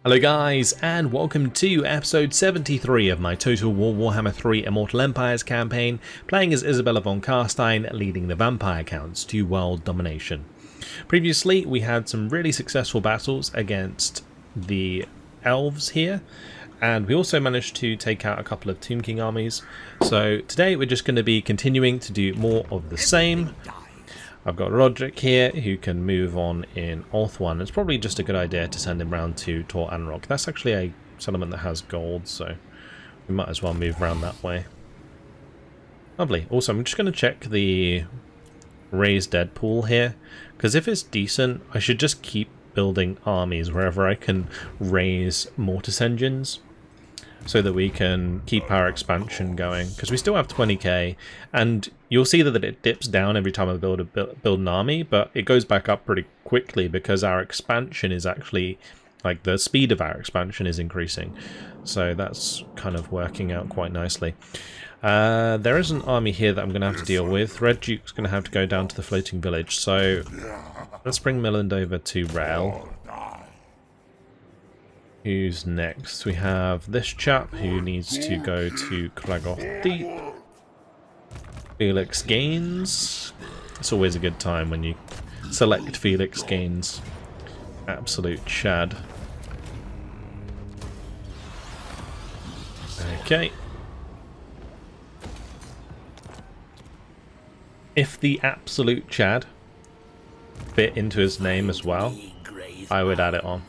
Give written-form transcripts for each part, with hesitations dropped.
Hello guys, and welcome to episode 73 of my Total War Warhammer 3 Immortal Empires campaign, playing as Isabella von Carstein, leading the vampire counts to world domination. Previously, we had some really successful battles against the elves here, and we also managed to take out a couple of Tomb King armies. So today we're just going to be continuing to do more of the same. I've got Roderick here who can move on in Orth 1. It's probably just a good idea to send him round to Tor Elyr. That's actually a settlement that has gold, so we might as well move around that way. Lovely. Also, I'm just going to check the raised dead pool here, because if it's decent, I should just keep building armies wherever I can raise mortis engines, so that we can keep our expansion going, because we still have 20k, and you'll see that it dips down every time I build an army, but it goes back up pretty quickly because our expansion is actually, like, the speed of our expansion is increasing, so that's kind of working out quite nicely. There is an army here that I'm going to have to deal with. Red Duke's going to have to go down to the floating village, so let's bring Milland over to Rail. Who's next? We have this chap who needs to go to Kragoth Deep. Felix Gaines. It's always a good time when you select Felix Gaines. Absolute Chad. Okay. If the absolute Chad fit into his name as well, I would add it on.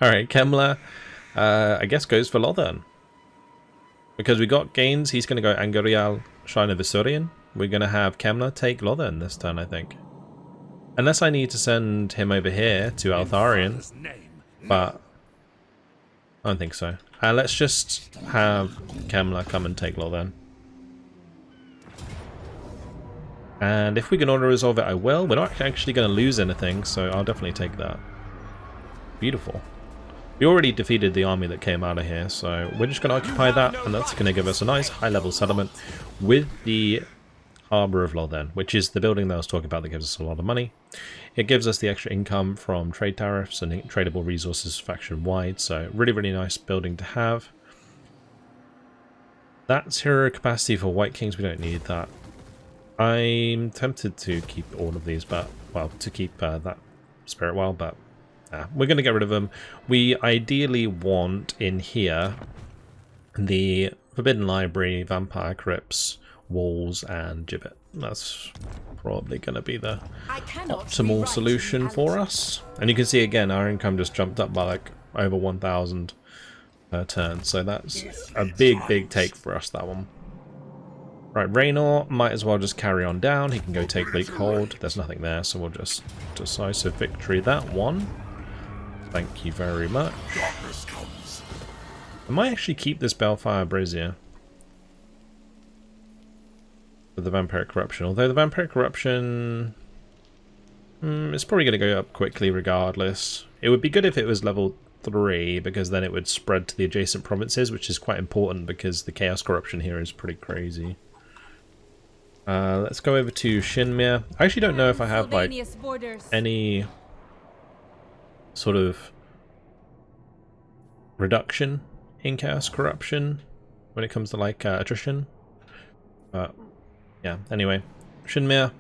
Alright, Kemmler, I guess goes for Lothern. Because we got Gaines, he's going to go Angarial, Shrine of Isurian. We're going to have Kemmler take Lothern this turn, I think. Unless I need to send him over here to Altharian. But I don't think so. Let's just have Kemmler come and take Lothern. And if we can auto-resolve it, I will. We're not actually going to lose anything, so I'll definitely take that. Beautiful. We already defeated the army that came out of here, so we're just going to occupy that, and that's going to give us a nice high-level settlement with the Harbour of Lothern, which is the building that I was talking about that gives us a lot of money. It gives us the extra income from trade tariffs and tradable resources faction-wide, so really, really nice building to have. That's hero capacity for White Kings. We don't need that. I'm tempted to keep all of these, but, well, to keep that Spirit Well, but we're going to get rid of them. We ideally want in here the Forbidden Library, Vampire Crypts, Walls, and Gibbet. That's probably going to be the optimal solution for us. And you can see again, our income just jumped up by like over 1,000 per turn. So that's a big, big take for us, that one. Right, Raynor might as well just carry on down. He can go take Bleak Hold. There's nothing there, so we'll just decisive victory that one. Thank you very much. I might actually keep this Balefire Brazier for the Vampiric Corruption, although the Vampiric Corruption it's probably going to go up quickly regardless. It would be good if it was level 3, because then it would spread to the adjacent provinces, which is quite important because the Chaos Corruption here is pretty crazy. Let's go over to Shinmir. I actually don't know if I have like any sort of reduction in Chaos Corruption when it comes to like attrition. But yeah, anyway, Shinmir.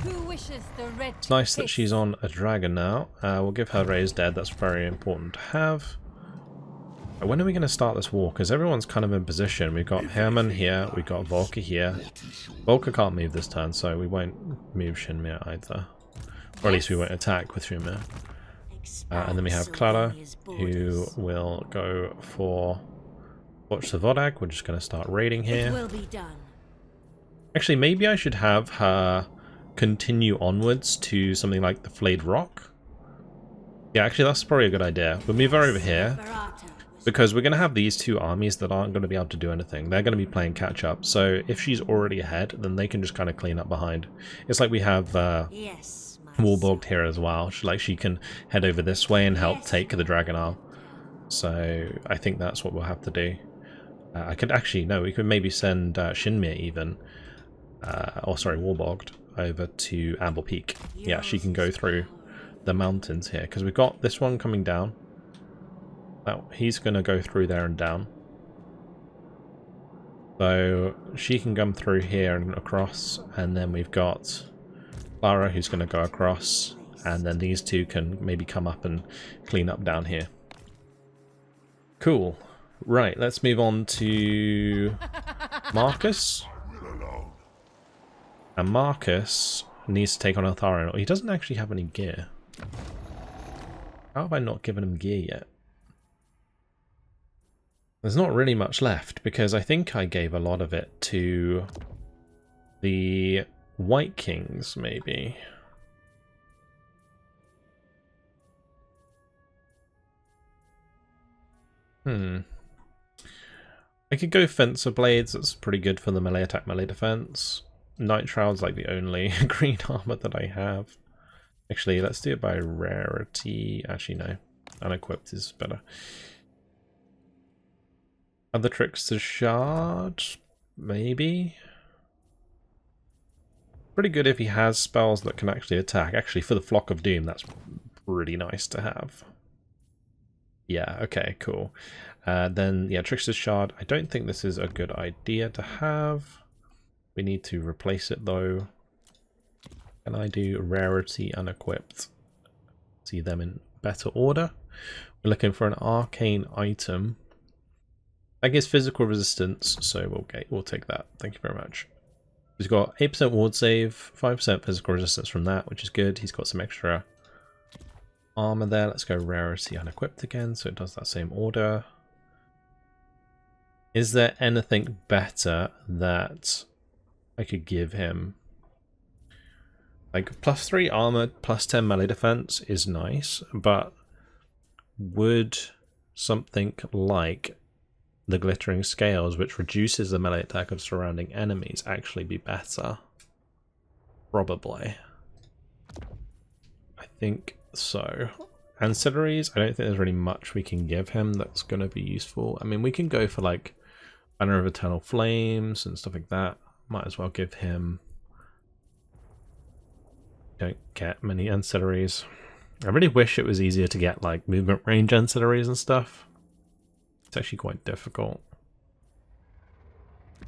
It's nice that she's on a dragon now. We'll give her Raised Dead. That's very important to have. When are we going to start this war? Because everyone's kind of in position. We've got Hermann here, we've got Volker here. Volker can't move this turn, so we won't move Shinmir either. Or at least we won't attack with Shinmir. And then we have Clara, who will go for Watch the Vodag. We're just going to start raiding here. Actually, maybe I should have her continue onwards to something like the Flayed Rock. Yeah, actually, that's probably a good idea. We'll move her over here, because we're going to have these two armies that aren't going to be able to do anything. They're going to be playing catch-up, so if she's already ahead, then they can just kind of clean up behind. It's like we have Warborged here as well. She can head over this way and help take the Dragon Isle. So I think that's what we'll have to do. I could actually, no, we could maybe send Shinmir even, or sorry, Warborged, over to Amble Peak. Yeah, she can go through the mountains here, because we've got this one coming down. Oh, he's going to go through there and down. So she can come through here and across, and then we've got Clara who's going to go across, and then these two can maybe come up and clean up down here. Cool. Right, let's move on to Marcus. And Marcus needs to take on Eltharion. He doesn't actually have any gear. How have I not given him gear yet? There's not really much left, because I think I gave a lot of it to the White Kings, maybe. I could go Fencer Blades, that's pretty good for the melee attack, melee defense. Night Shroud's like the only green armor that I have. Actually, let's do it by rarity. Actually, no. Unequipped is better. Other Trickster's Shard? Maybe? Pretty good if he has spells that can actually attack. Actually, for the Flock of Doom, that's pretty nice to have. Yeah, okay, cool. Then, yeah, Trickster's Shard. I don't think this is a good idea to have. We need to replace it, though. Can I do Rarity Unequipped? See them in better order. We're looking for an arcane item. That gives physical resistance, so we'll take that. Thank you very much. He's got 8% ward save, 5% physical resistance from that, which is good. He's got some extra armor there. Let's go Rarity Unequipped again, so it does that same order. Is there anything better that I could give him? Like, +3 armor, +10 melee defense is nice, but would something like the Glittering Scales, which reduces the melee attack of surrounding enemies, actually be better? Probably. I think so. Ancillaries, I don't think there's really much we can give him that's going to be useful. I mean, we can go for like Banner of Eternal Flames and stuff like that. Might as well give him... Don't get many ancillaries. I really wish it was easier to get like movement range ancillaries and stuff. It's actually quite difficult.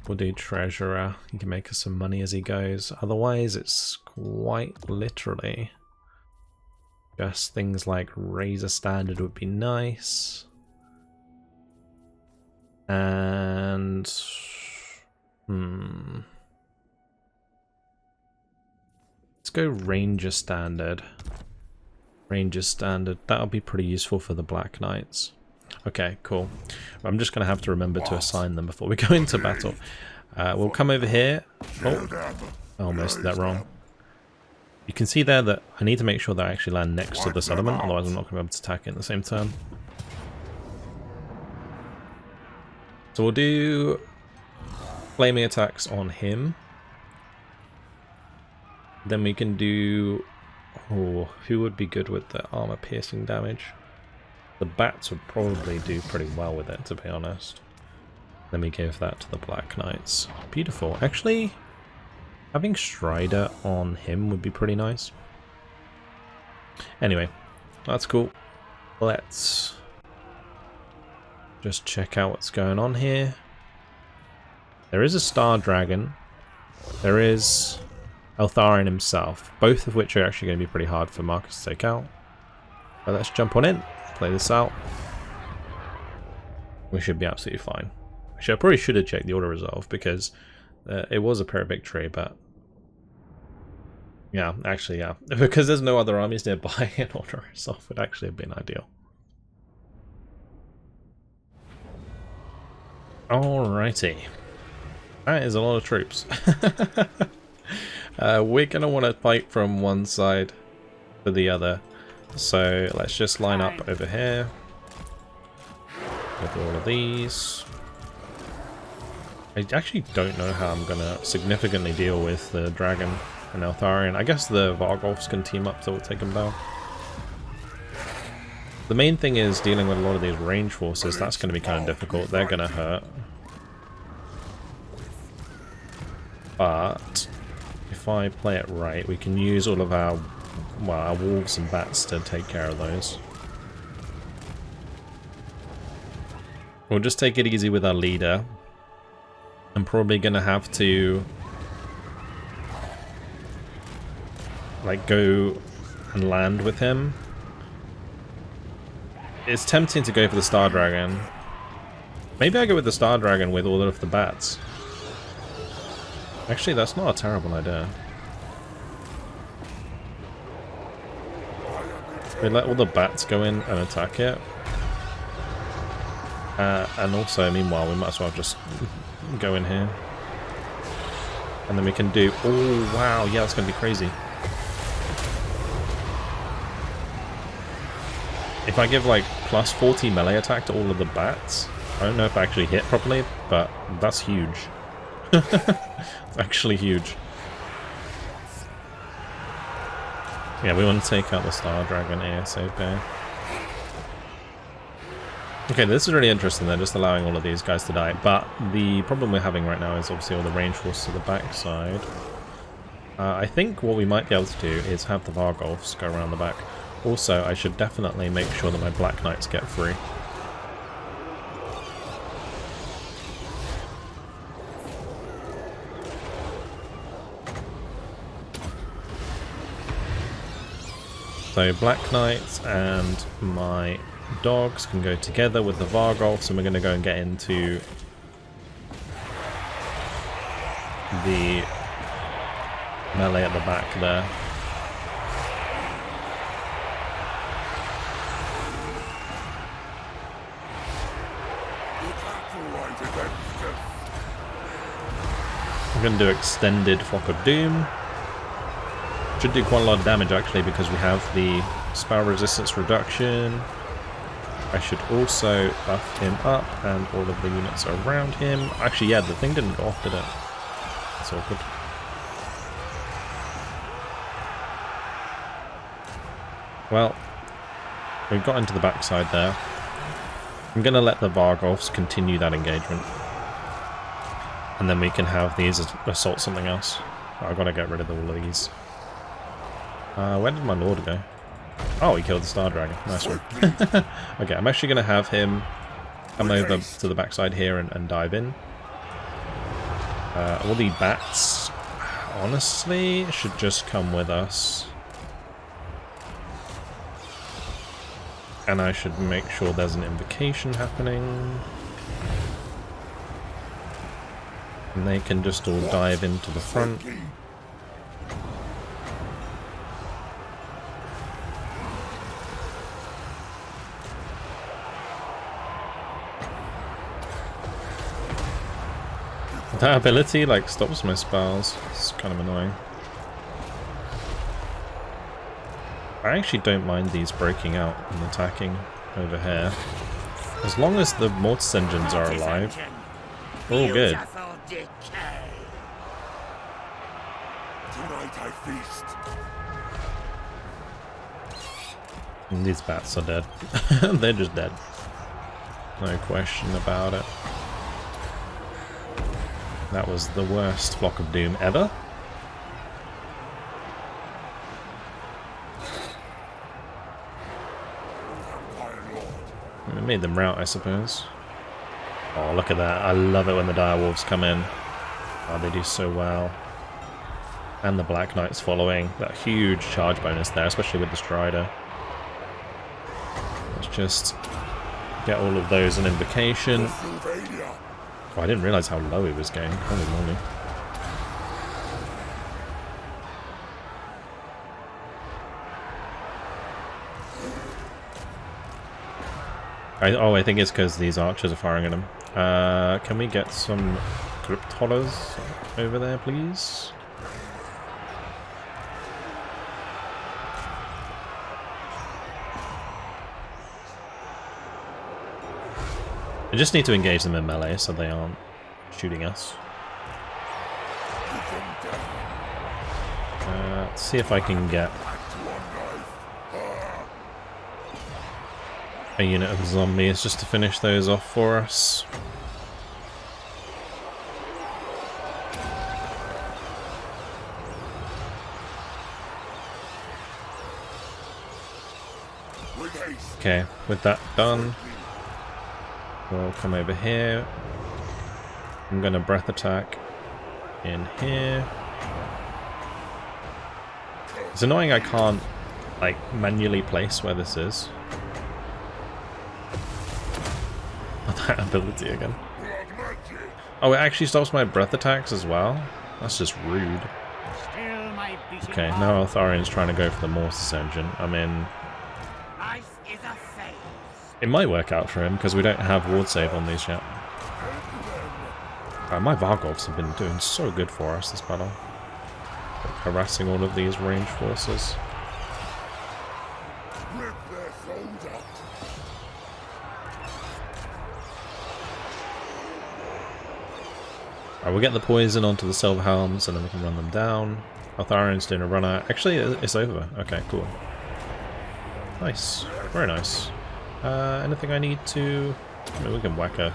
We'll do Treasurer. He can make us some money as he goes. Otherwise, it's quite literally just things like Razor Standard would be nice. And... Let's go Ranger Standard. Ranger Standard. That'll be pretty useful for the Black Knights. Okay, cool. I'm just going to have to remember to assign them before we go into battle. We'll come over here. Oh, I almost did that wrong. You can see there that I need to make sure that I actually land next to the settlement, otherwise I'm not going to be able to attack it in the same turn. So we'll do flaming attacks on him. Then we can do... Oh, who would be good with the armor piercing damage? The bats would probably do pretty well with it, to be honest. Then we give that to the Black Knights. Beautiful. Actually, having Strider on him would be pretty nice. Anyway, that's cool. Let's just check out what's going on here. There is a Star Dragon. There is Eltharion himself, both of which are actually going to be pretty hard for Marcus to take out. But let's jump on in, play this out. We should be absolutely fine. Actually, I probably should have checked the auto resolve because it was a Pyrrhic victory, but yeah, actually, yeah, because there's no other armies nearby, an auto resolve would actually have been ideal. Alrighty, that is a lot of troops. We're going to want to fight from one side to the other. So let's just line up over here with all of these. I actually don't know how I'm going to significantly deal with the dragon and Eltharion. I guess the Vargolfs can team up to take them down. The main thing is dealing with a lot of these range forces. That's going to be kind of difficult. They're going to hurt. But if I play it right, we can use all of our well, our wolves and bats to take care of those. We'll just take it easy with our leader. I'm probably going to have to like go and land with him. It's tempting to go for the Star Dragon. Maybe I go with the Star Dragon with all of the bats. Actually, that's not a terrible idea. We let all the bats go in and attack it. And also, meanwhile, we might as well just go in here. And then we can do... Oh, wow. Yeah, that's going to be crazy. If I give, like, plus 40 melee attack to all of the bats, I don't know if I actually hit properly, but that's huge. It's actually huge. Yeah, we want to take out the Star Dragon ASAP. Okay, this is really interesting. They're just allowing all of these guys to die. But the problem we're having right now is obviously all the range forces to the backside. I think what we might be able to do is have the Vargolfs go around the back. Also, I should definitely make sure that my Black Knights get free. So Black Knights and my dogs can go together with the Vargolfs, and we're going to go and get into the melee at the back there. We're going to do extended Flock of Doom. Should do quite a lot of damage actually because we have the spell resistance reduction. I should also buff him up and all of the units around him. Actually, yeah, the thing didn't go off, did it? That's awkward. Well, we've got into the backside there. I'm going to let the Vargolfs continue that engagement. And then we can have these assault something else. I've got to get rid of all of these. Where did my lord go? Oh, he killed the Star Dragon. Nice one. Okay, I'm actually going to have him come over to the backside here and dive in. All the bats, honestly, should just come with us. And I should make sure there's an invocation happening. And they can just all dive into the front. That ability, like, stops my spells. It's kind of annoying. I actually don't mind these breaking out and attacking over here. As long as the Mortis engines are alive, we're all good. And these bats are dead. They're just dead. No question about it. That was the worst Flock of Doom ever. It made them rout, I suppose. Oh, look at that. I love it when the direwolves come in. Oh, they do so well. And the Black Knights following. That huge charge bonus there, especially with the Strider. Let's just get all of those in invocation. Oh, I didn't realise how low he was going. Holy moly. I think it's because these archers are firing at him. Can we get some Crypt Hollers over there, please? I just need to engage them in melee so they aren't shooting us. Let's see if I can get a unit of zombies just to finish those off for us. Okay, with that done, we'll come over here. I'm going to breath attack in here. It's annoying I can't, like, manually place where this is. That ability again. Oh, it actually stops my breath attacks as well? That's just rude. Okay, now Altharian's trying to go for the Mortis engine. I mean, it might work out for him because we don't have ward save on these yet. My Vargovs have been doing so good for us this battle. Like, harassing all of these range forces. Alright, we'll get the poison onto the Silver Helms and then we can run them down. Altharian's doing a runner. Actually, it's over. Okay, cool. Nice. Very nice. Anything I need to... I mean, we can whack a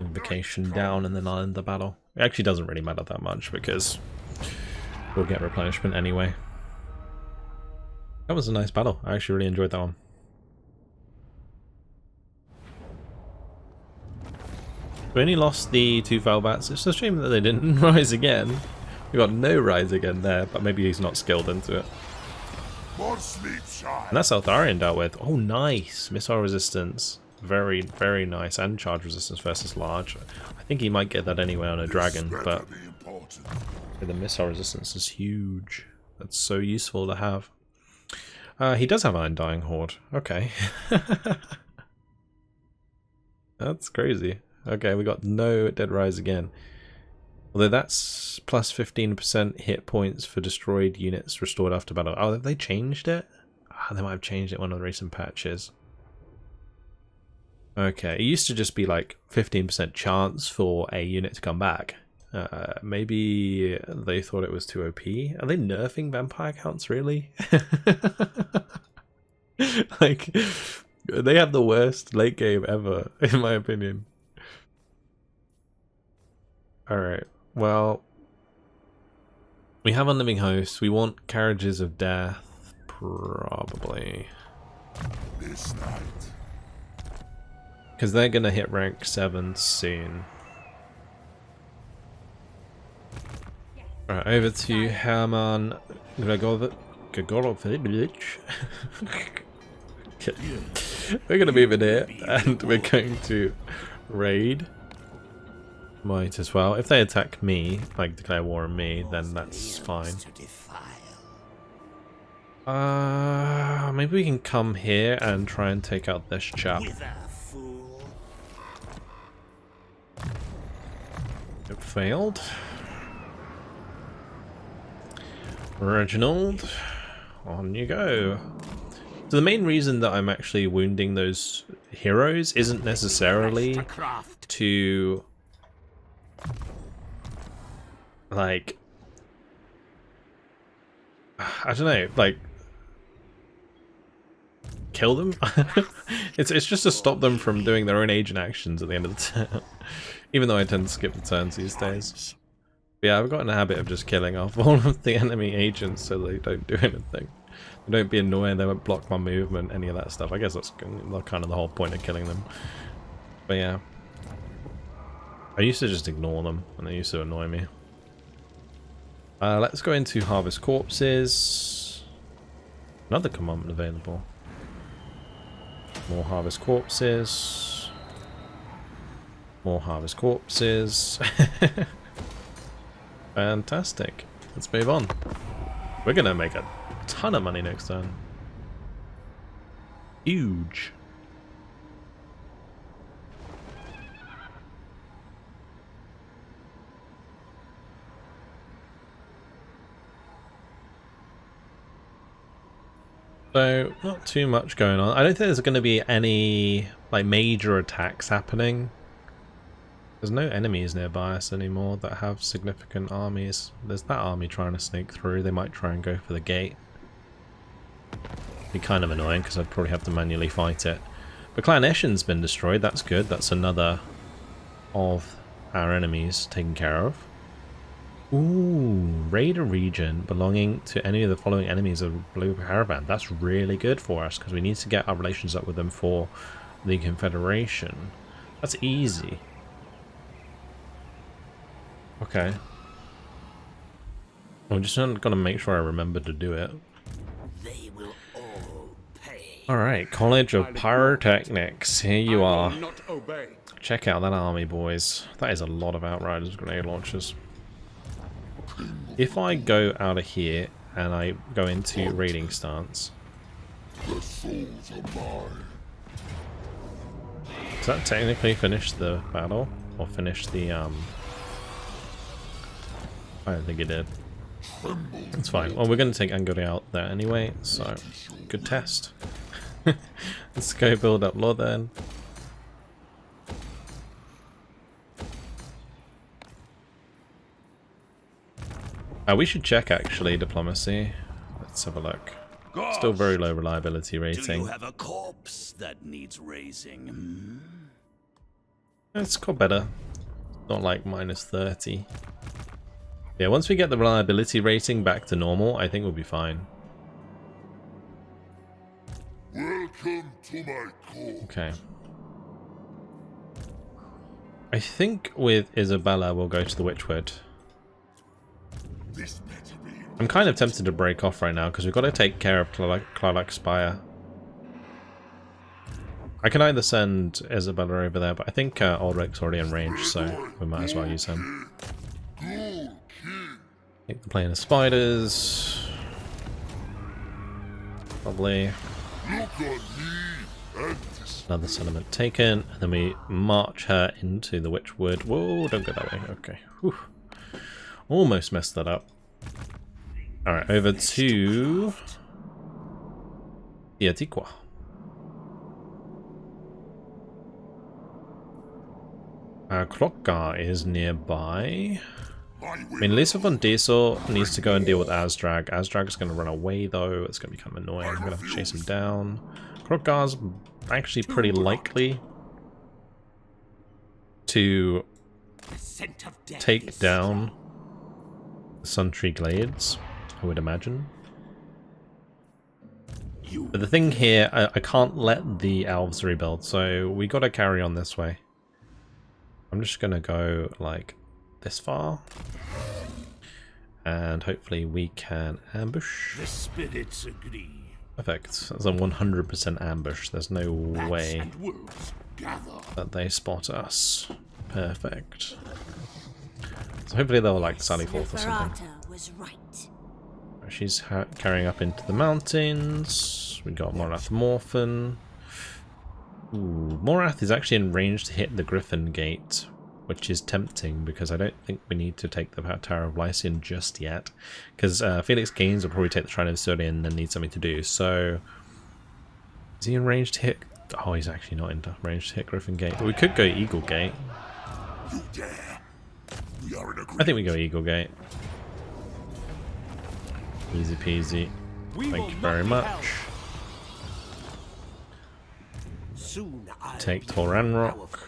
invocation down and then I'll end the battle. It actually doesn't really matter that much because we'll get replenishment anyway. That was a nice battle. I actually really enjoyed that one. We only lost the 2 Felbats. It's a shame that they didn't rise again. We got no rise again there, but maybe he's not skilled into it. And that's Altharian dealt with. Oh, nice. Missile resistance. Very, very nice. And charge resistance versus large. I think he might get that anyway on a dragon, but the missile resistance is huge. That's so useful to have. He does have Undying Horde. Okay. That's crazy. Okay, we got no Dead Rise again. Although that's plus 15% hit points for destroyed units restored after battle. Oh, have they changed it? Oh, they might have changed it in one of the recent patches. Okay, it used to just be like 15% chance for a unit to come back. Maybe they thought it was too OP. Are they nerfing vampire counts, really? Like, they have the worst late game ever, in my opinion. Alright, well, we have Unliving Hosts. We want Carriages of Death, probably. This night. Because they're going to hit rank 7 soon. Alright, over to Herman Gregorovich. We're going to move in here, and we're going to raid. Might as well. If they attack me, like declare war on me, then that's fine. Maybe we can come here and try and take out this chap. It failed. Reginald, on you go. So the main reason that I'm actually wounding those heroes isn't necessarily to, like, I don't know, like, kill them? it's just to stop them from doing their own agent actions at the end of the turn. Even though I tend to skip the turns these days. But yeah, I've got in the habit of just killing off all of the enemy agents so they don't do anything. They don't be annoying, they won't block my movement, any of that stuff. I guess that's kind of the whole point of killing them. But yeah. I used to just ignore them, and they used to annoy me. Let's go into Harvest Corpses. Another commandment available. More Harvest Corpses. More Harvest Corpses. Fantastic. Let's move on. We're going to make a ton of money next turn. Huge. So, not too much going on. I don't think there's going to be any like major attacks happening. There's no enemies nearby us anymore that have significant armies. There's that army trying to sneak through. They might try and go for the gate. Be kind of annoying because I'd probably have to manually fight it. But Clan Eshin's been destroyed. That's good. That's another of our enemies taken care of. Ooh, raid a region belonging to any of the following enemies of Blue Caravan. That's really good for us because we need to get our relations up with them for the Confederation. That's easy. Okay. I'm just gonna make sure I remember to do it. They will all pay. Alright, College of Pyrotechnics. Here you are. Not obey. Check out that army, boys. That is a lot of Outriders grenade launchers. If I go out of here and I go into raiding stance, does that technically finish the battle? Or finish the I don't think it did. It's fine. Well, we're going to take Angori out there anyway, so good test. Let's go build up law then. We should check actually diplomacy. Let's have a look. Still very low reliability rating. Do you have a corpse that needs raising? It's got better. Not like minus 30. Yeah, once we get the reliability rating back to normal, I think we'll be fine. Welcome to my court. Okay. I think with Isabella we'll go to the Witchwood. This better be. I'm kind of tempted to break off right now because we've got to take care of Clarlac Spire. I can either send Isabella over there, but I think Ulrich's already in range, so we might as well use him. Take the plane of spiders. Lovely. Another settlement taken, and then we march her into the Witchwood. Whoa, don't go that way. Okay. Whew. Almost messed that up. Alright, over to the Antiqua. Klokka is nearby. I mean, Lisa von Diesel needs to go and deal with Azdrag. Azdrag's going to run away though. It's going to become annoying. I'm going to have to chase him down. Klokka's actually pretty likely to take down the Suntree Glades, I would imagine. But the thing here, I can't let the elves rebuild, so we got to carry on this way. I'm just going to go like this far, and hopefully we can ambush. The spirits agree. Perfect. That's a 100% ambush. There's no way that they spot us. Perfect. So hopefully they'll like sally forth or something. Was right. She's carrying up into the mountains. We got Morath Morphin. Ooh, Morath is actually in range to hit the Griffin Gate, which is tempting because I don't think we need to take the Tower of Lycian just yet. Because Felix Gaines will probably take the Shrine of Sodian and then need something to do. So, is he in range to hit? Oh, he's actually not in range to hit Griffin Gate. But we could go Eagle Gate. You dare. We are in I think we go Eagle Gate. Easy peasy. Thank you very much. Take Toranrock.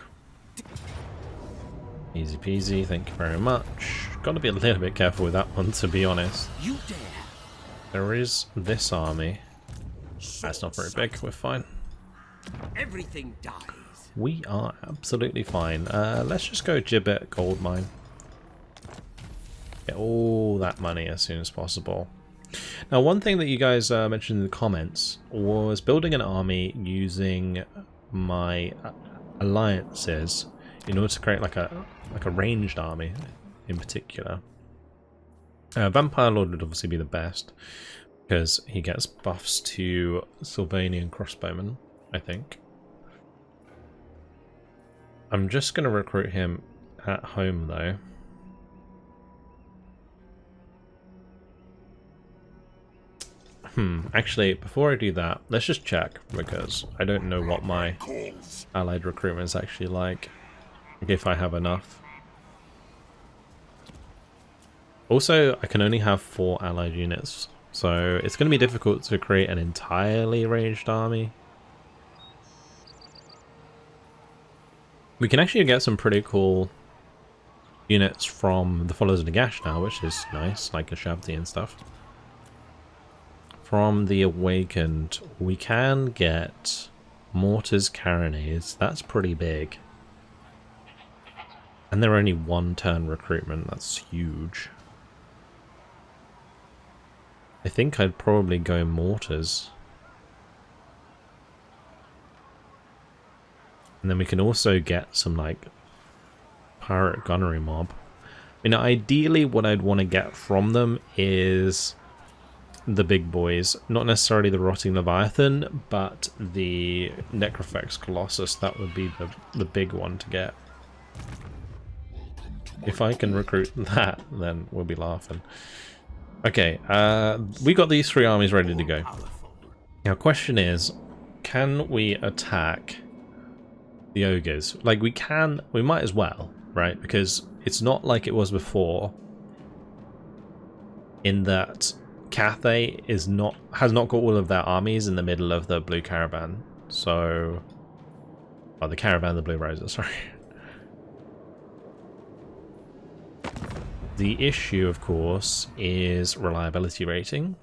Easy peasy, thank you very much. Got to be a little bit careful with that one, to be honest. You dare. There is this army. That's not very big, we're fine. Everything dies. We are absolutely fine. Let's just go Gibbet Gold Mine. Get all that money as soon as possible. Now, one thing that you guys mentioned in the comments was building an army using my alliances in order to create like a ranged army in particular. Vampire Lord would obviously be the best because he gets buffs to Sylvanian crossbowmen, I think. I'm just going to recruit him at home though. Actually, before I do that, let's just check, because I don't know what my allied recruitment is actually like, if I have enough. Also, I can only have 4 allied units, so it's going to be difficult to create an entirely ranged army. We can actually get some pretty cool units from the Followers of Nagash now, which is nice, like a Shabti and stuff. From the Awakened, we can get Mortars Carronades. That's pretty big. And they're only 1 turn recruitment. That's huge. I think I'd probably go Mortars. And then we can also get some, like, Pirate Gunnery Mob. I mean, ideally what I'd want to get from them is the big boys. Not necessarily the Rotting Leviathan, but the Necrofex Colossus. That would be the big one to get. If I can recruit that, then we'll be laughing. Okay, we got these 3 armies ready to go. Now, question is, can we attack the ogres? Like, we might as well, right? Because it's not like it was before, in that Cathay has not got all of their armies in the middle of the blue caravan. So, oh, the caravan, the blue roses, sorry. The issue, of course, is reliability rating.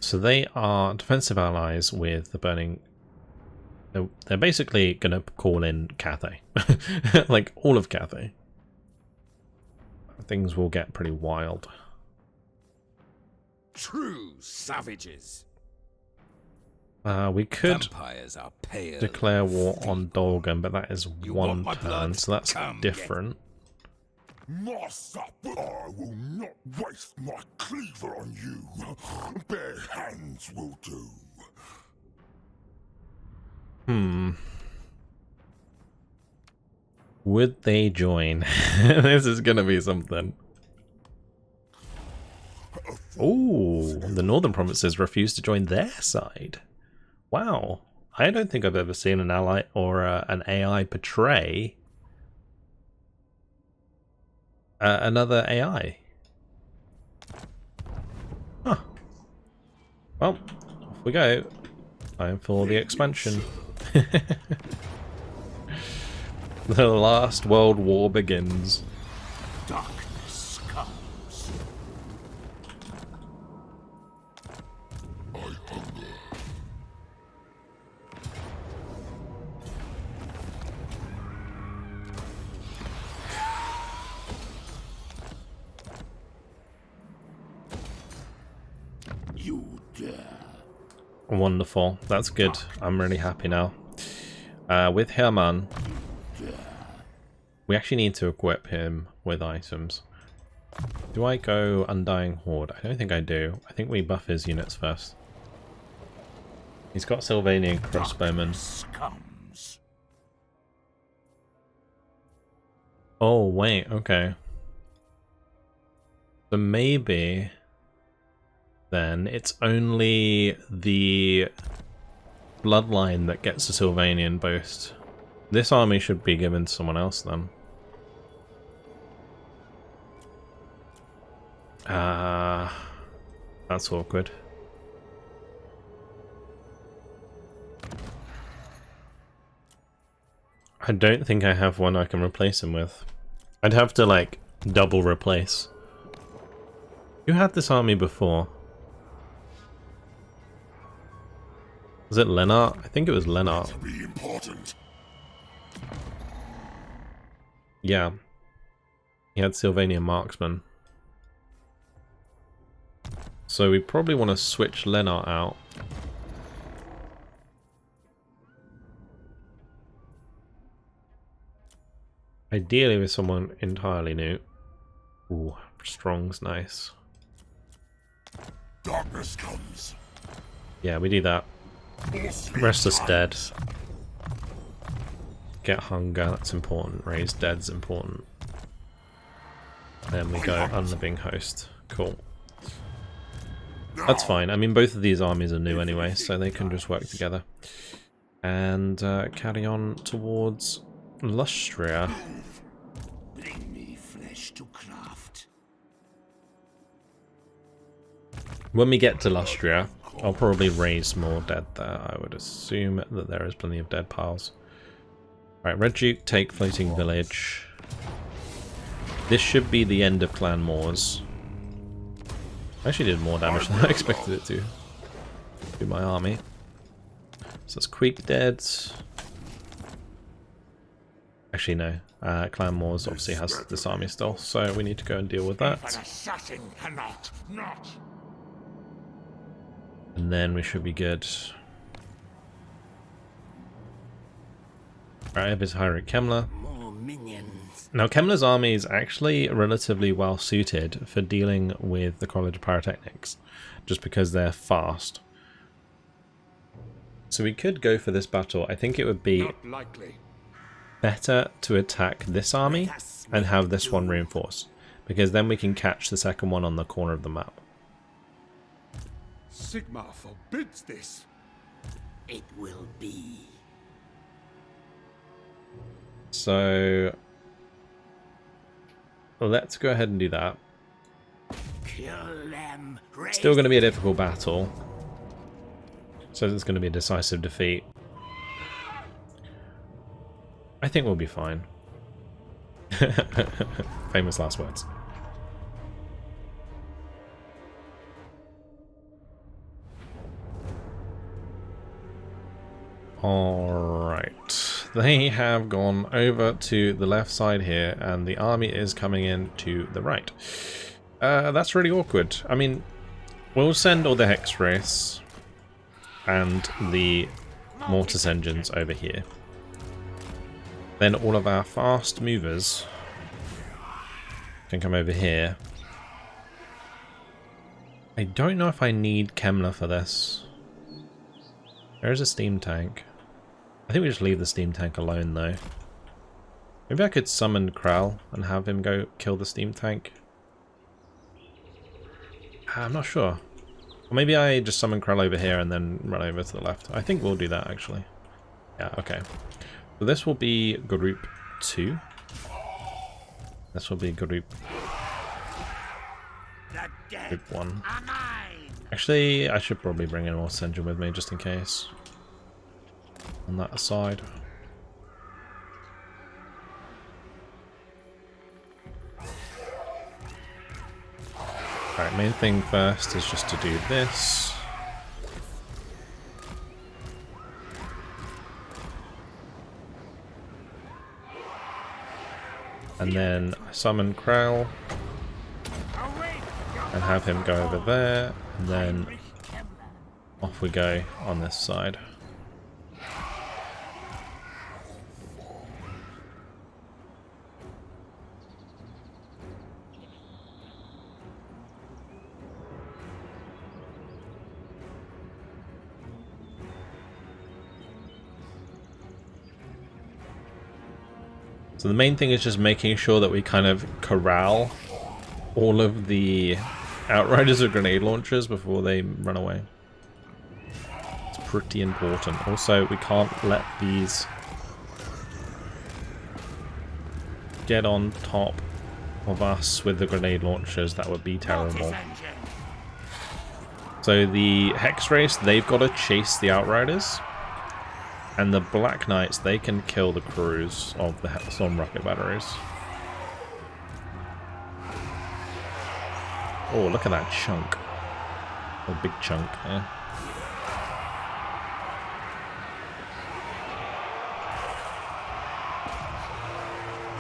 So they are defensive allies with the burning. They're basically going to call in Cathay. Like, all of Cathay. Things will get pretty wild. True savages. We could Vampires are pale declare war on Dolgan, but that is You 1 want my turn, blood? so that's Come different. Master, I will not waste my cleaver on you. Bare hands will do. Would they join? This is gonna be something. Oh, the Northern Provinces refuse to join their side. Wow. I don't think I've ever seen an ally or an AI betray another AI. Huh. Well, off we go. Time for the expansion. The last world war begins. Darkness comes. I hunger. You dare. Wonderful. That's good. I'm really happy now. With Herman, we actually need to equip him with items. Do I go Undying Horde? I don't think I do. I think we buff his units first. He's got Sylvania crossbowmen. Comes. Oh, wait, okay. So maybe then it's only the bloodline that gets the Sylvanian boost. This army should be given to someone else then. That's awkward. I don't think I have one I can replace him with. I'd have to, like, double replace. Who had this army before? Was it Lennart? I think it was Lennart. Be important. Yeah. He had Sylvania Marksman. So we probably want to switch Lennart out. Ideally with someone entirely new. Ooh, Strong's nice. Darkness comes. Yeah, we do that. Rest us dead. Get hunger, that's important. Raise dead's important. Then we go unliving host. Cool. That's fine. I mean, both of these armies are new anyway, so they can just work together. And carry on towards Lustria. Bring me flesh to craft. When we get to Lustria, I'll probably raise more dead there. I would assume that there is plenty of dead piles. Right, Red Duke, take floating village. This should be the end of Clan Wars. Actually did more damage than I expected it to my army. So that's Creek dead. Actually no, Clan Wars obviously has this army still, so we need to go and deal with that. An assassin cannot not. And then we should be good. Right, I have his Hyrule Kemler. More minions. Now Kemler's army is actually relatively well suited for dealing with the College of Pyrotechnics, just because they're fast. So we could go for this battle. I think it would be better to attack this army and have this one reinforced, because then we can catch the second one on the corner of the map. Sigma forbids this. It will be. So let's go ahead and do that. Kill them. Still going to be a difficult battle. So it's going to be a decisive defeat. I think we'll be fine. Famous last words. Alright. They have gone over to the left side here, and the army is coming in to the right. That's really awkward. I mean, we'll send all the Hex Wraiths and the Mortis engines over here. Then all of our fast movers can come over here. I don't know if I need Kemler for this. There is a steam tank. I think we just leave the steam tank alone though. Maybe I could summon Krell and have him go kill the steam tank. I'm not sure. Or maybe I just summon Krell over here and then run over to the left. I think we'll do that actually. Yeah, okay. So this will be group 2. This will be group 1. Actually, I should probably bring in Mortis engine with me just in case. On that side. Alright, main thing first is just to do this. And then summon Krell. And have him go over there. And then off we go on this side. So the main thing is just making sure that we kind of corral all of the Outriders or grenade launchers before they run away. It's pretty important. Also, we can't let these get on top of us with the grenade launchers. That would be terrible. So the Hex Race, they've got to chase the Outriders. And the Black Knights, they can kill the crews of the Storm rocket batteries. Oh, look at that chunk. A big chunk, yeah.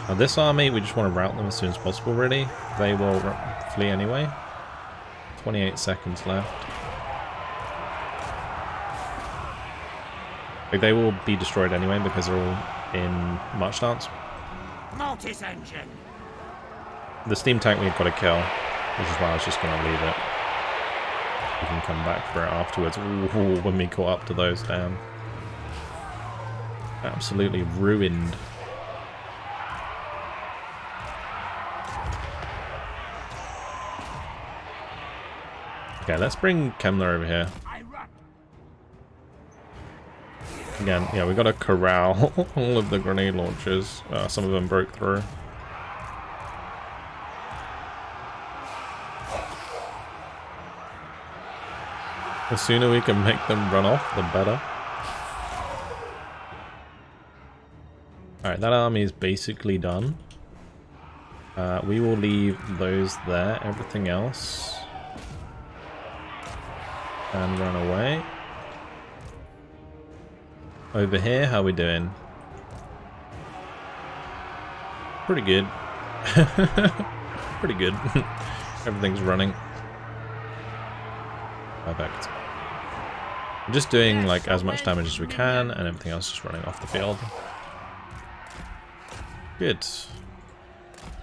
Now this army, we just want to rout them as soon as possible, really. They will flee anyway. 28 seconds left. They will be destroyed anyway because they're all in March stance. Mortis engine. The steam tank we've got to kill, which is why I was just going to leave it. We can come back for it afterwards. Ooh, when we caught up to those, damn. Absolutely ruined. Okay, let's bring Kemler over here. Again, yeah, we got to corral all of the grenade launchers. Some of them broke through. The sooner we can make them run off, the better. Alright, that army is basically done. We will leave those there, everything else. And run away. Over here, how we doing? Pretty good. Pretty good. Everything's running. Perfect. I'm just doing like as much damage as we can, and everything else is running off the field. Good.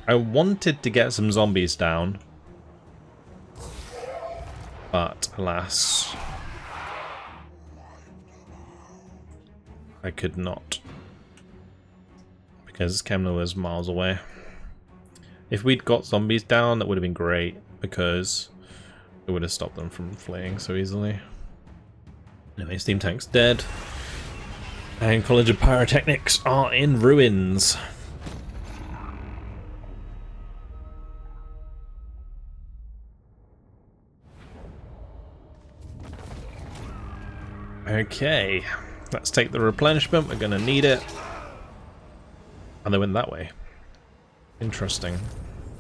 I wanted to get some zombies down, but alas, I could not, because Kemner was miles away. If we'd got zombies down, that would have been great, because it would have stopped them from fleeing so easily. Anyway, Steam Tank's dead, and College of Pyrotechnics are in ruins. Okay, let's take the replenishment, we're going to need it. And they went that way. Interesting.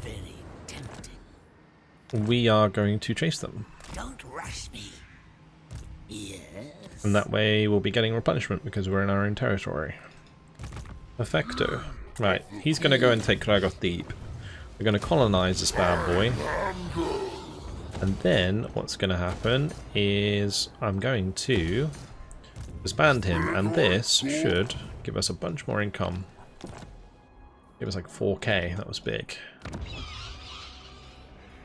Very tempting. We are going to chase them. Don't rush me. Yes. And that way we'll be getting replenishment because we're in our own territory. Perfecto. Right, he's going to go and take Kragoth Deep. We're going to colonize this bad boy. And then what's going to happen is I'm going to disband him, and this should give us a bunch more income. It was like 4k, that was big.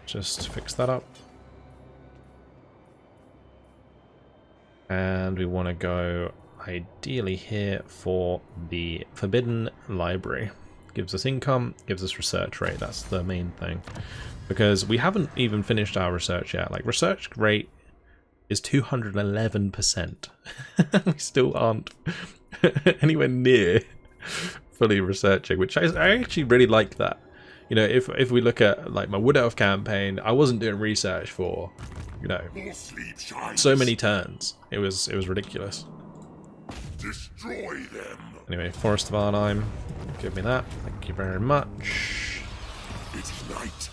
Just fix that up. And we want to go ideally here for the Forbidden Library. Gives us income, gives us research rate, that's the main thing. Because we haven't even finished our research yet. Like, research rate is 211%. We still aren't anywhere near fully researching, which I actually really like that. You know, if we look at like my Wood Elf campaign, I wasn't doing research for, you know, so many turns. It was ridiculous. Destroy them. Anyway, Forest of Arnheim, give me that. Thank you very much. It's night.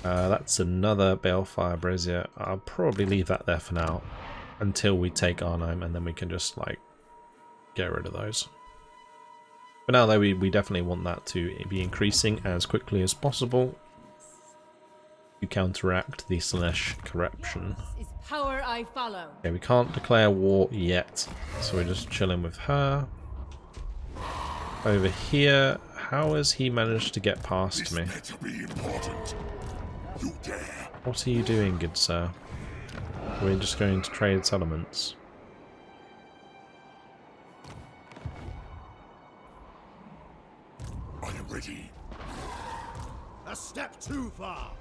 That's another Balefire Brazier. I'll probably leave that there for now until we take Arnheim, and then we can just like get rid of those. For now though, we definitely want that to be increasing as quickly as possible to counteract the Slanesh corruption. Is power I follow. Okay, we can't declare war yet, so we're just chilling with her. Over here, how has he managed to get past me? What are you doing, good sir? We're just going to trade settlements. I am ready. A step too far.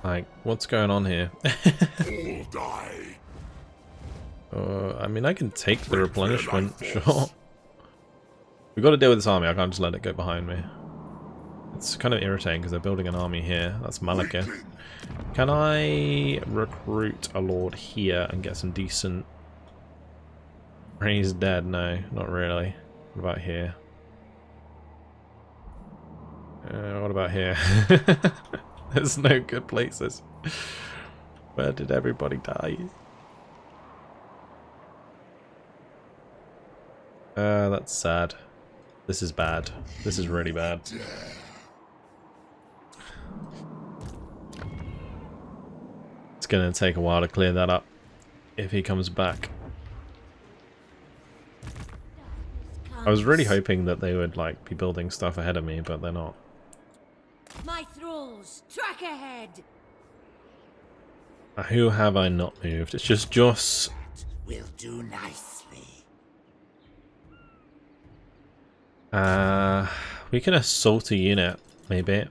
Like, what's going on here? All die. I mean, I can take the replenishment, sure. We've got to deal with this army, I can't just let it go behind me. It's kind of irritating because they're building an army here. That's Malika. Can I recruit a lord here and get some decent... He's dead? No, not really. What about here? What about here? There's no good places. Where did everybody die? That's sad. This is bad. This is really bad. It's gonna take a while to clear that up if he comes back. I was really hoping that they would like be building stuff ahead of me, but they're not. My thralls, track ahead. Who have I not moved? It's just Joss. Will do nicely. We can assault a unit, maybe.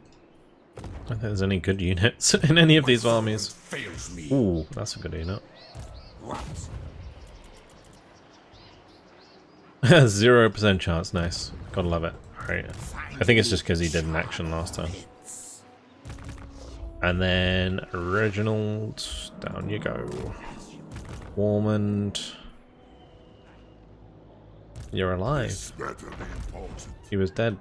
I don't think there's any good units in any of these armies. Ooh, that's a good unit. What? 0% chance, nice. Gotta love it. Right. I think it's just because he did an action last time. And then Reginald, down you go. Warmond. You're alive. This better be important. He was dead.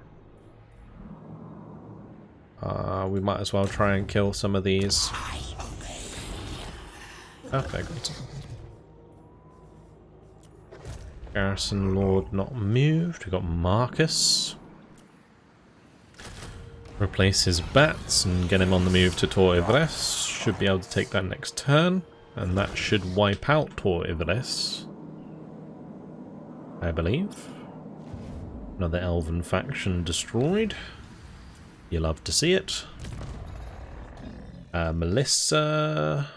We might as well try and kill some of these. Okay, good. Garrison Lord not moved. We got Marcus. Replace his bats and get him on the move to Tor Elyr. Should be able to take that next turn, and that should wipe out Tor Elyr, I believe. Another elven faction destroyed. You love to see it. Melissa.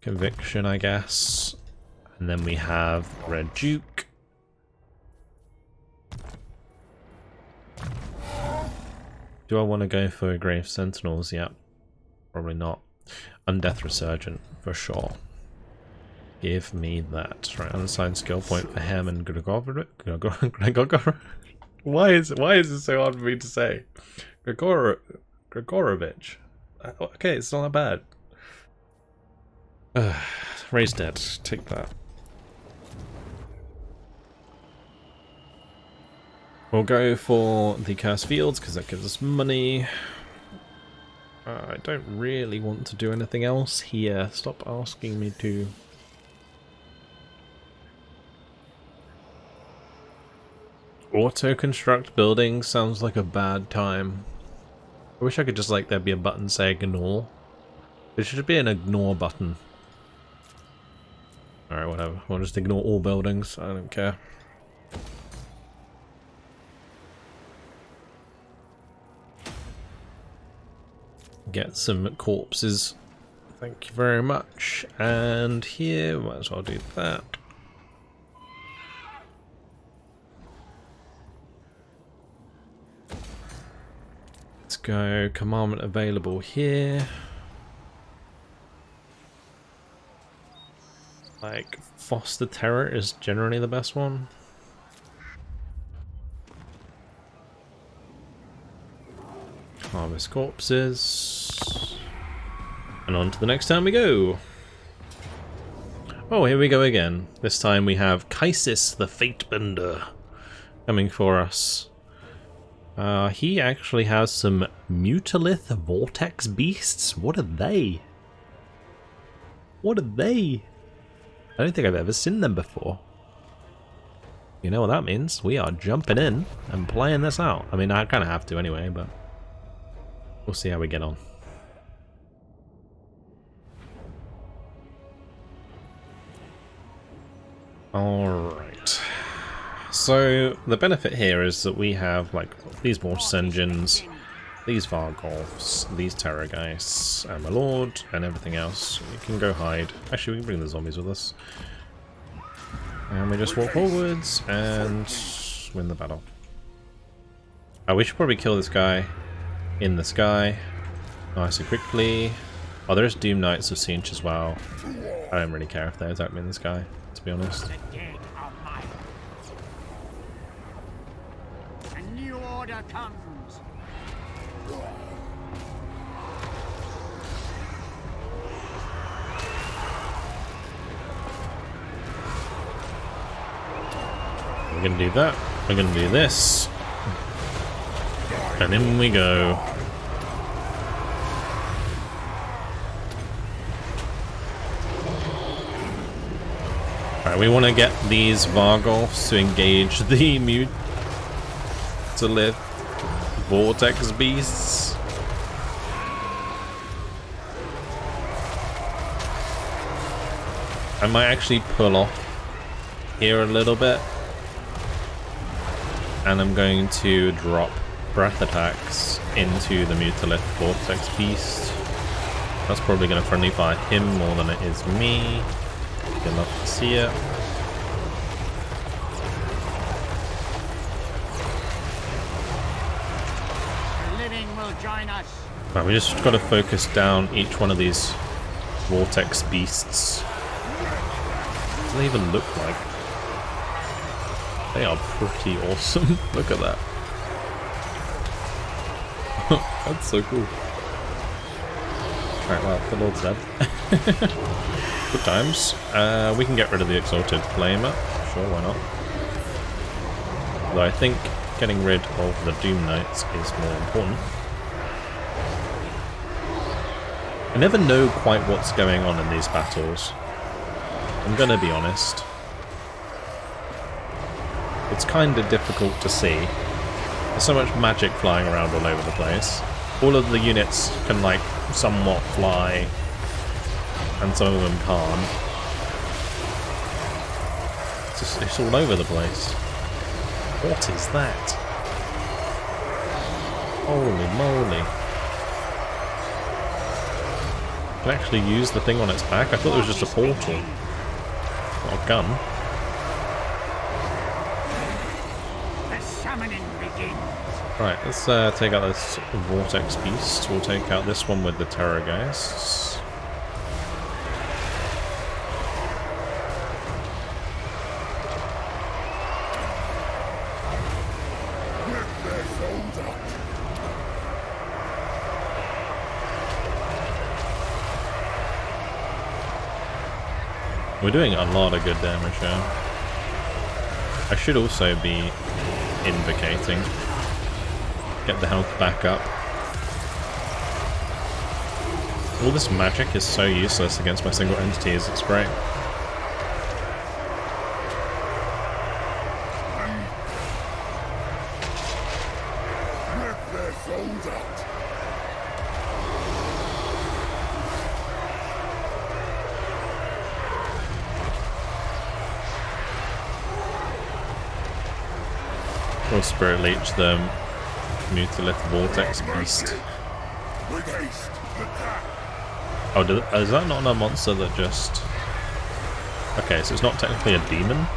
Conviction, I guess. And then we have Red Duke. Do I want to go for Grave Sentinels? Yeah. Probably not. Undeath Resurgent, for sure. Give me that. Right, unassigned skill point for him and Gregor. Why is it so hard for me to say? Gregorovich. Okay, it's not that bad. Raise dead. Take that. We'll go for the Cursed Fields because that gives us money. I don't really want to do anything else here. Stop asking me to. Auto-construct buildings sounds like a bad time. I wish I could just like there be a button say ignore. There should be an ignore button. Alright, whatever. We'll just ignore all buildings. I don't care. Get some corpses. Thank you very much. And here, might as well do that. Let's go. Commandment available here. Like, Foster Terror is generally the best one. Harvest corpses. And on to the next turn we go. Oh, here we go again. This time we have Kairos the Fatebender coming for us. He actually has some Mutalith Vortex Beasts. What are they? What are they? I don't think I've ever seen them before. You know what that means? We are jumping in and playing this out. I mean, I kind of have to anyway, but we'll see how we get on. Alright. So, the benefit here is that we have, like, these Mortis Engines, these Vargolfs, these Terrorgeists, and my Lord, and everything else. We can go hide. Actually, we can bring the zombies with us. And we just walk forwards and win the battle. We should probably kill this guy in the sky nice and quickly. Oh, there's Doom Knights of Siege as well. I don't really care if they attack me in the sky, to be honest. A new order comes. We're gonna do that. We're gonna do this. And in we go. Alright, we want to get these Vargolfs to engage the Mutalith Vortex Beasts. I might actually pull off here a little bit. And I'm going to drop breath attacks into the Mutalith Vortex Beast. That's probably going to friendly fire him more than it is me. You'll love to see it. The living will join us. Right, we just got to focus down each one of these Vortex Beasts. What do they even look like? They are pretty awesome. Look at that. That's so cool. Alright, well, the Lord's dead. Good times. We can get rid of the Exalted Flamer. Sure, why not? Though I think getting rid of the Doom Knights is more important. I never know quite what's going on in these battles. I'm gonna be honest. It's kind of difficult to see. There's so much magic flying around all over the place. All of the units can, like, somewhat fly, and some of them can't. It's all over the place. What is that? Holy moly. Can actually use the thing on its back? I thought it was just a portal. Not a gun. The summoning begins. Right, let's take out this Vortex Beast. We'll take out this one with the Terrorgeists. We're doing a lot of good damage here. I should also be invocating. Get the health back up. All this magic is so useless against my single entities, it's great. We'll Spirit Leech them. Mutilith Vortex Beast. Oh, is that not a monster that just... Okay, so it's not technically a demon?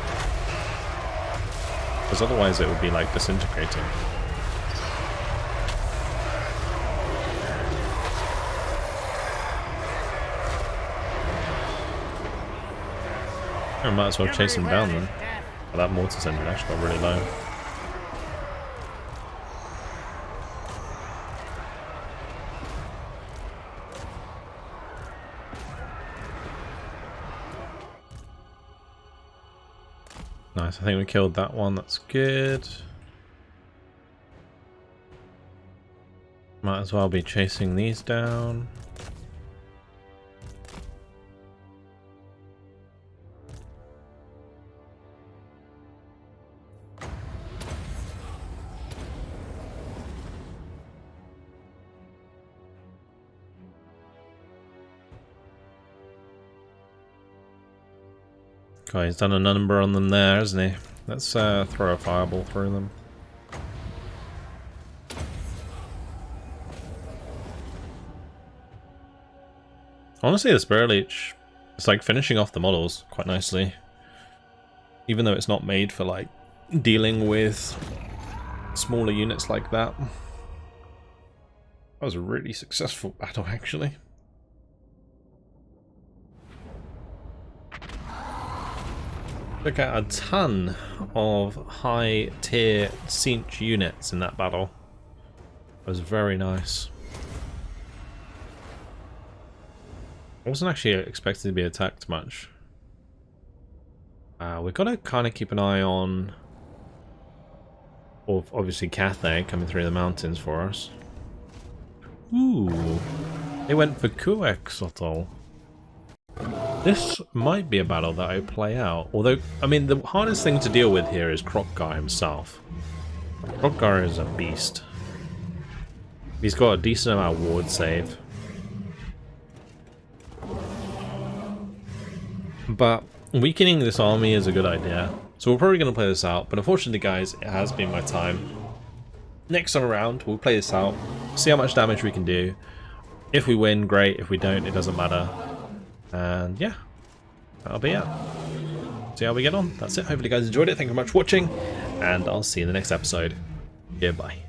Because otherwise it would be like disintegrating. I might as well chase him down then. Oh, that Mortis engine actually got really low. Nice, I think we killed that one, that's good. Might as well be chasing these down. Okay, he's done a number on them there, hasn't he? Let's throw a fireball through them. Honestly, the Spirit Leech, it's like finishing off the models quite nicely. Even though it's not made for like dealing with smaller units like that. That was a really successful battle, actually. Took out a ton of high tier Cinch units in that battle. It was very nice. I wasn't actually expected to be attacked much. We've got to kind of keep an eye on, obviously, Cathay coming through the mountains for us. Ooh, they went for Quetzalcoatl. This might be a battle that I play out, although, I mean, the hardest thing to deal with here is Kroq-Gar himself. Kroq-Gar is a beast. He's got a decent amount of ward save. But weakening this army is a good idea, so we're probably going to play this out, but unfortunately guys, it has been my time. Next time around, we'll play this out, see how much damage we can do. If we win, great. If we don't, it doesn't matter. And yeah, that'll be it. See how we get on. That's it. Hopefully you guys enjoyed it. Thank you very much for watching, and I'll see you in the next episode. Goodbye.